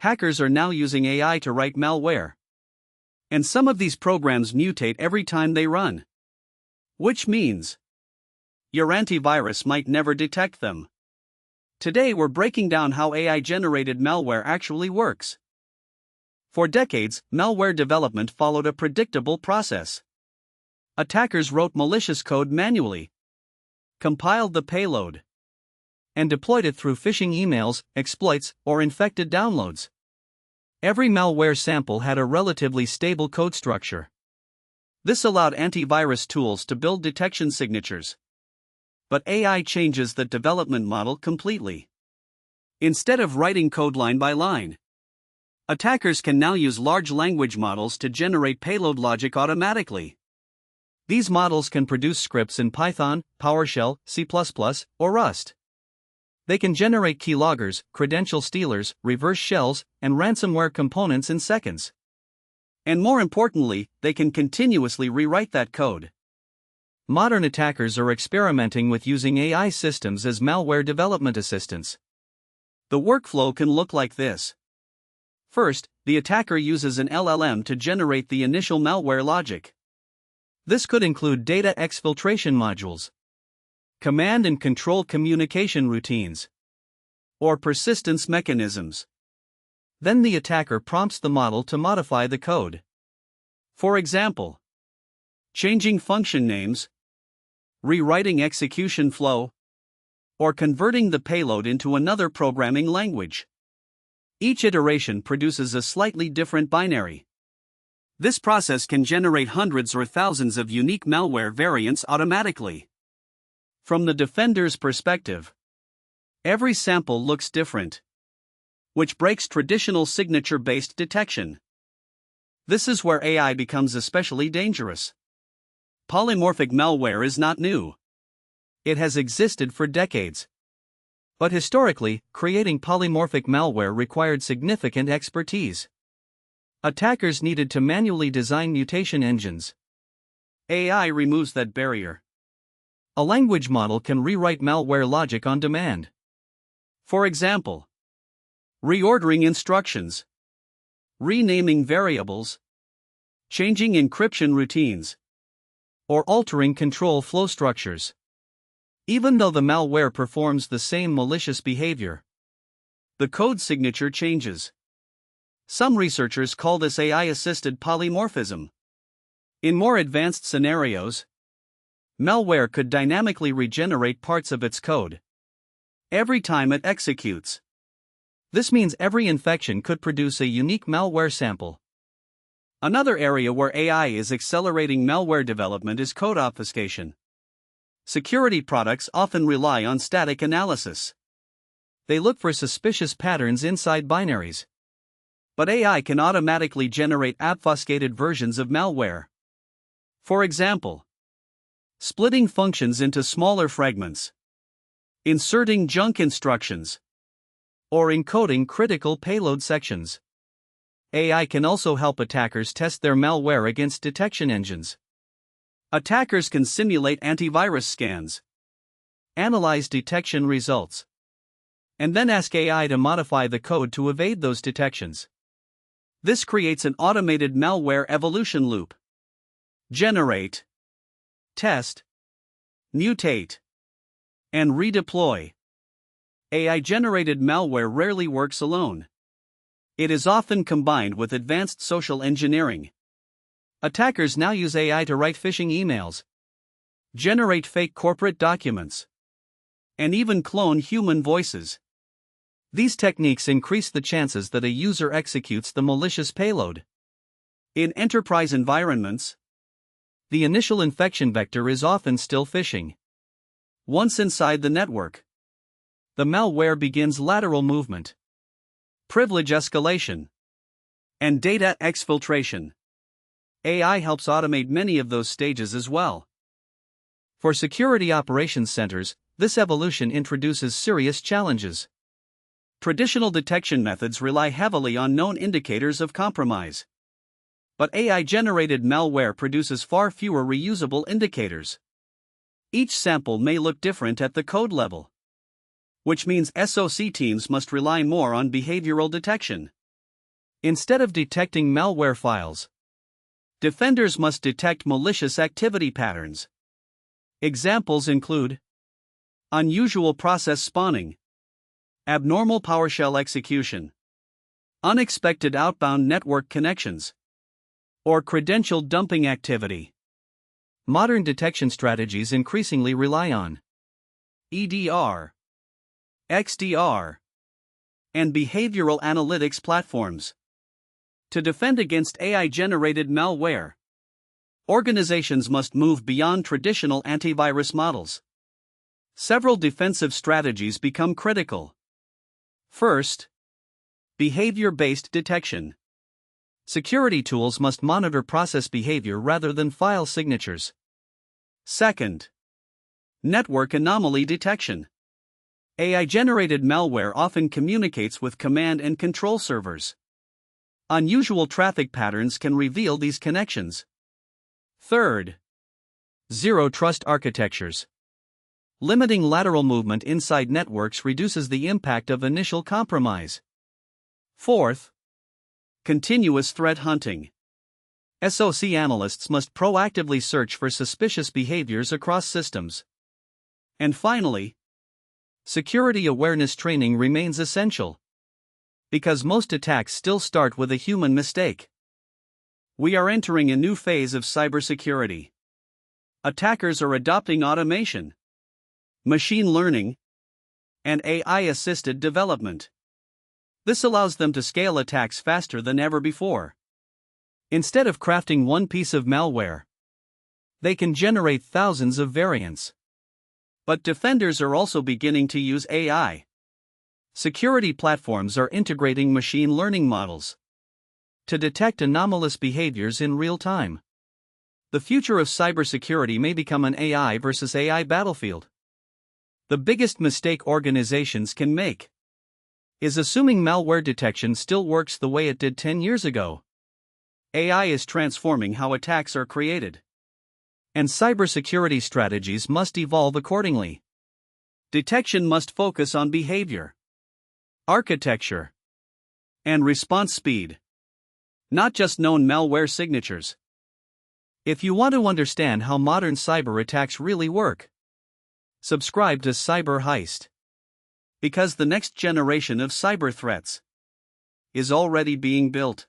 hackers are now using AI to write malware. And some of these programs mutate every time they run. Which means your antivirus might never detect them. Today we're breaking down how AI-generated malware actually works. For decades, malware development followed a predictable process. Attackers wrote malicious code manually, compiled the payload, and deployed it through phishing emails, exploits, or infected downloads. Every malware sample had a relatively stable code structure. This allowed antivirus tools to build detection signatures. But AI changes the development model completely. Instead of writing code line by line, attackers can now use large language models to generate payload logic automatically. These models can produce scripts in Python, PowerShell, C++, or Rust. They can generate keyloggers, credential stealers, reverse shells, and ransomware components in seconds. And more importantly, they can continuously rewrite that code. Modern attackers are experimenting with using AI systems as malware development assistants. The workflow can look like this. First, the attacker uses an LLM to generate the initial malware logic. This could include data exfiltration modules, command and control communication routines, or persistence mechanisms. Then the attacker prompts the model to modify the code. For example, changing function names, rewriting execution flow, or converting the payload into another programming language. Each iteration produces a slightly different binary. This process can generate hundreds or thousands of unique malware variants automatically. From the defender's perspective, every sample looks different, which breaks traditional signature-based detection. This is where AI becomes especially dangerous. Polymorphic malware is not new. It has existed for decades. But historically, creating polymorphic malware required significant expertise. Attackers needed to manually design mutation engines. AI removes that barrier. A language model can rewrite malware logic on demand. For example, reordering instructions, renaming variables, changing encryption routines, or altering control flow structures. Even though the malware performs the same malicious behavior, the code signature changes. Some researchers call this AI-assisted polymorphism. In more advanced scenarios, malware could dynamically regenerate parts of its code every time it executes. This means every infection could produce a unique malware sample. Another area where AI is accelerating malware development is code obfuscation. Security products often rely on static analysis. They look for suspicious patterns inside binaries. But AI can automatically generate obfuscated versions of malware. For example, splitting functions into smaller fragments, inserting junk instructions, or encoding critical payload sections. AI can also help attackers test their malware against detection engines. Attackers can simulate antivirus scans, analyze detection results, and then ask AI to modify the code to evade those detections. This creates an automated malware evolution loop. Generate, test, mutate, and redeploy. AI-generated malware rarely works alone. It is often combined with advanced social engineering. Attackers now use AI to write phishing emails, generate fake corporate documents, and even clone human voices. These techniques increase the chances that a user executes the malicious payload. In enterprise environments, the initial infection vector is often still phishing. Once inside the network, the malware begins lateral movement, privilege escalation, and data exfiltration. AI helps automate many of those stages as well. For security operations centers, this evolution introduces serious challenges. Traditional detection methods rely heavily on known indicators of compromise. But AI-generated malware produces far fewer reusable indicators. Each sample may look different at the code level, which means SOC teams must rely more on behavioral detection. Instead of detecting malware files, defenders must detect malicious activity patterns. Examples include unusual process spawning, abnormal PowerShell execution, unexpected outbound network connections, or credential dumping activity. Modern detection strategies increasingly rely on EDR, XDR, and behavioral analytics platforms. To defend against AI-generated malware, organizations must move beyond traditional antivirus models. Several defensive strategies become critical. First, behavior-based detection. Security tools must monitor process behavior rather than file signatures. Second, network anomaly detection. AI-generated malware often communicates with command and control servers. Unusual traffic patterns can reveal these connections. Third, zero trust architectures. Limiting lateral movement inside networks reduces the impact of initial compromise. Fourth, continuous threat hunting. SOC analysts must proactively search for suspicious behaviors across systems. And finally, security awareness training remains essential, because most attacks still start with a human mistake. We are entering a new phase of cybersecurity. Attackers are adopting automation, machine learning, and AI-assisted development. This allows them to scale attacks faster than ever before. Instead of crafting one piece of malware, they can generate thousands of variants. But defenders are also beginning to use AI. Security platforms are integrating machine learning models to detect anomalous behaviors in real time. The future of cybersecurity may become an AI versus AI battlefield. The biggest mistake organizations can make is assuming malware detection still works the way it did 10 years ago. AI is transforming how attacks are created, and cybersecurity strategies must evolve accordingly. Detection must focus on behavior, architecture, and response speed, not just known malware signatures. If you want to understand how modern cyber attacks really work, subscribe to Cyber Heist, because the next generation of cyber threats is already being built.